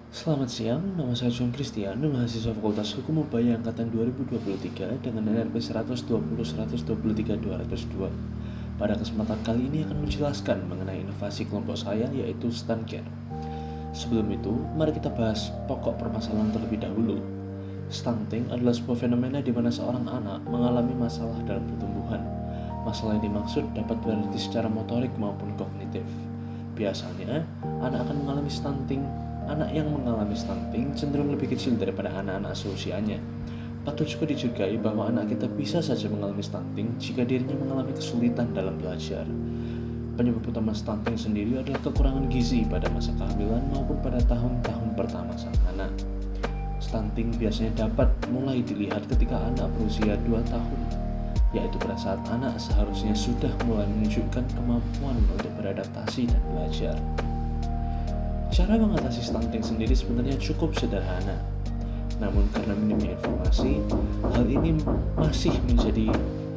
Selamat siang, nama saya John Christian, mahasiswa Fakultas Hukum UPAI Angkatan 2023 dengan NRP 120-123-202. Pada kesempatan kali ini akan menjelaskan mengenai inovasi kelompok saya yaitu StunCare. Sebelum itu, mari kita bahas pokok permasalahan terlebih dahulu. Stunting adalah sebuah fenomena di mana seorang anak mengalami masalah dalam pertumbuhan. Masalah yang dimaksud dapat berarti secara motorik maupun kognitif. Biasanya, anak yang mengalami stunting cenderung lebih kecil daripada anak-anak seusianya. Patut juga dijugai bahwa anak kita bisa saja mengalami stunting jika dirinya mengalami kesulitan dalam belajar. Penyebab utama stunting sendiri adalah kekurangan gizi pada masa kehamilan maupun pada tahun-tahun pertama sang anak. Stunting biasanya dapat mulai dilihat ketika anak berusia 2 tahun, yaitu pada saat anak seharusnya sudah mulai menunjukkan kemampuan untuk beradaptasi dan belajar. Cara mengatasi stunting sendiri sebenarnya cukup sederhana. Namun karena minimnya informasi, hal ini masih menjadi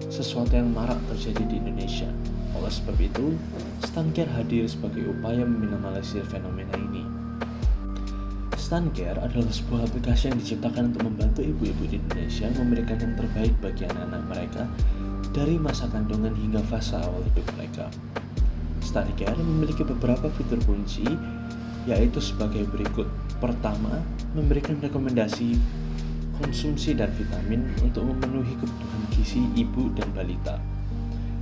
sesuatu yang marak terjadi di Indonesia. Oleh sebab itu, StunCare hadir sebagai upaya meminimalisir fenomena ini. StunCare adalah sebuah aplikasi yang diciptakan untuk membantu ibu-ibu di Indonesia memberikan yang terbaik bagi anak-anak mereka dari masa kandungan hingga fase awal hidup mereka. StunCare memiliki beberapa fitur kunci, yaitu sebagai berikut. Pertama, memberikan rekomendasi konsumsi dan vitamin untuk memenuhi kebutuhan gizi ibu dan balita.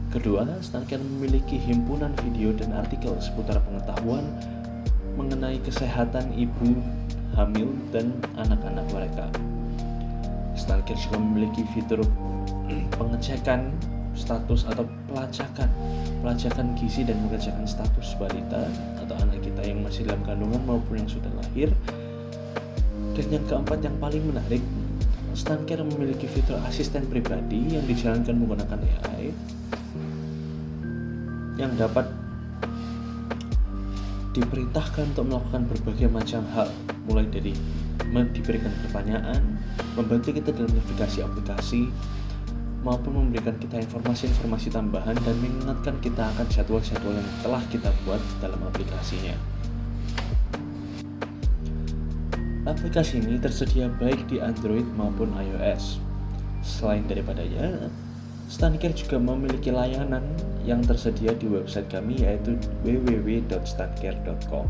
Kedua, StunCare memiliki himpunan video dan artikel seputar pengetahuan mengenai kesehatan ibu hamil dan anak-anak mereka. StunCare juga memiliki fitur pengecekan status atau pelacakan gizi dan pengecekan status balita atau anak kita yang masih dalam kandungan maupun yang sudah lahir. Dan yang keempat yang paling menarik, StunCare memiliki fitur asisten pribadi yang dijalankan menggunakan AI yang dapat diperintahkan untuk melakukan berbagai macam hal, mulai dari diberikan pertanyaan, membantu kita dalam navigasi aplikasi, maupun memberikan kita informasi-informasi tambahan dan mengingatkan kita akan jadwal-jadwal yang telah kita buat dalam aplikasinya. Aplikasi ini tersedia baik di Android maupun iOS. Selain daripadanya, StunCare juga memiliki layanan yang tersedia di website kami yaitu www.stuncare.com.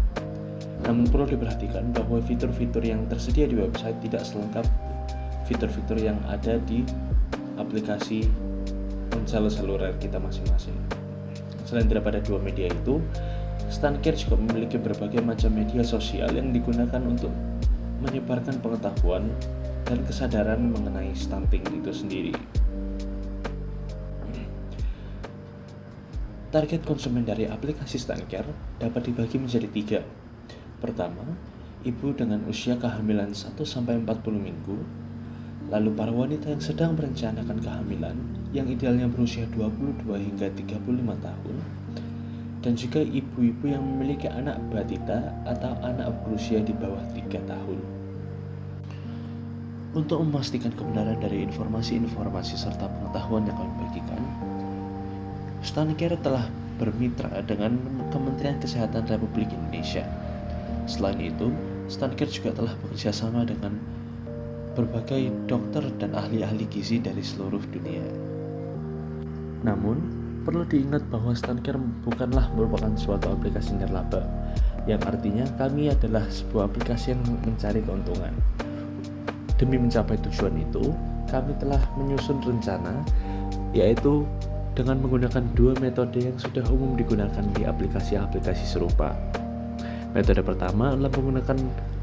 Namun perlu diperhatikan bahwa fitur-fitur yang tersedia di website tidak selengkap fitur-fitur yang ada di aplikasi ponsel seluler kita masing-masing. Selain daripada dua media itu, StunCare juga memiliki berbagai macam media sosial yang digunakan untuk menyebarkan pengetahuan dan kesadaran mengenai stunting itu sendiri. Target konsumen dari aplikasi StunCare dapat dibagi menjadi 3. Pertama, ibu dengan usia kehamilan 1-40 minggu, lalu para wanita yang sedang merencanakan kehamilan yang idealnya berusia 22 hingga 35 tahun, dan juga ibu-ibu yang memiliki anak batita atau anak berusia di bawah 3 tahun. Untuk memastikan kebenaran dari informasi-informasi serta pengetahuan yang kami bagikan, StunCare telah bermitra dengan Kementerian Kesehatan Republik Indonesia. Selain itu, StunCare juga telah bekerja sama dengan berbagai dokter dan ahli-ahli gizi dari seluruh dunia. Namun, perlu diingat bahwa StunCare bukanlah merupakan suatu aplikasi nirlaba, yang artinya kami adalah sebuah aplikasi yang mencari keuntungan. Demi mencapai tujuan itu, kami telah menyusun rencana, yaitu dengan menggunakan 2 metode yang sudah umum digunakan di aplikasi-aplikasi serupa. Metode pertama adalah menggunakan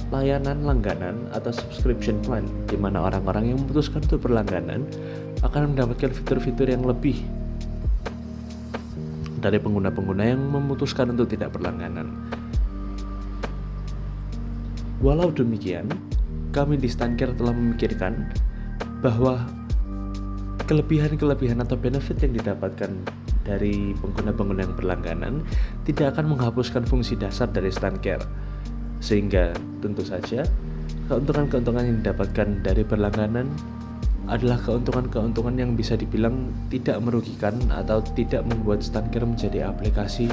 layanan langganan atau subscription plan, di mana orang-orang yang memutuskan untuk berlangganan akan mendapatkan fitur-fitur yang lebih dari pengguna-pengguna yang memutuskan untuk tidak berlangganan. Walau demikian, kami di StunCare telah memikirkan bahwa kelebihan-kelebihan atau benefit yang didapatkan dari pengguna-pengguna yang berlangganan tidak akan menghapuskan fungsi dasar dari StunCare. Sehingga tentu saja keuntungan-keuntungan yang didapatkan dari berlangganan adalah keuntungan-keuntungan yang bisa dibilang tidak merugikan atau tidak membuat StunCare menjadi aplikasi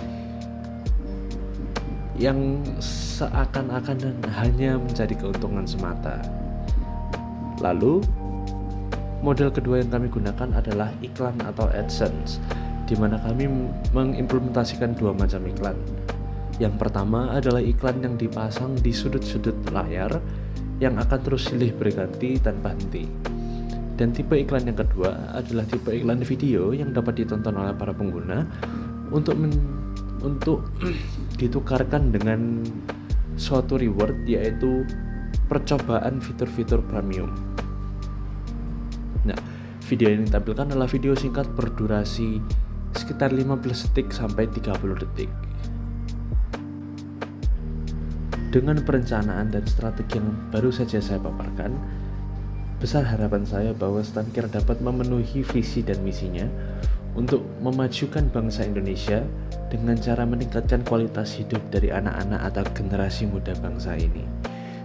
yang seakan-akan hanya mencari keuntungan semata. Lalu, model kedua yang kami gunakan adalah iklan atau AdSense, di mana kami mengimplementasikan dua macam iklan. Yang pertama adalah iklan yang dipasang di sudut-sudut layar yang akan terus silih berganti tanpa henti. Dan tipe iklan yang kedua adalah tipe iklan video yang dapat ditonton oleh para pengguna untuk ditukarkan dengan suatu reward, yaitu percobaan fitur-fitur premium. Nah, video yang ditampilkan adalah video singkat berdurasi sekitar 15 detik sampai 30 detik. Dengan perencanaan dan strategi yang baru saja saya paparkan, besar harapan saya bahwa Stancare dapat memenuhi visi dan misinya untuk memajukan bangsa Indonesia dengan cara meningkatkan kualitas hidup dari anak-anak atau generasi muda bangsa ini.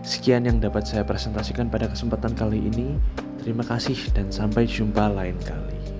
Sekian yang dapat saya presentasikan pada kesempatan kali ini. Terima kasih dan sampai jumpa lain kali.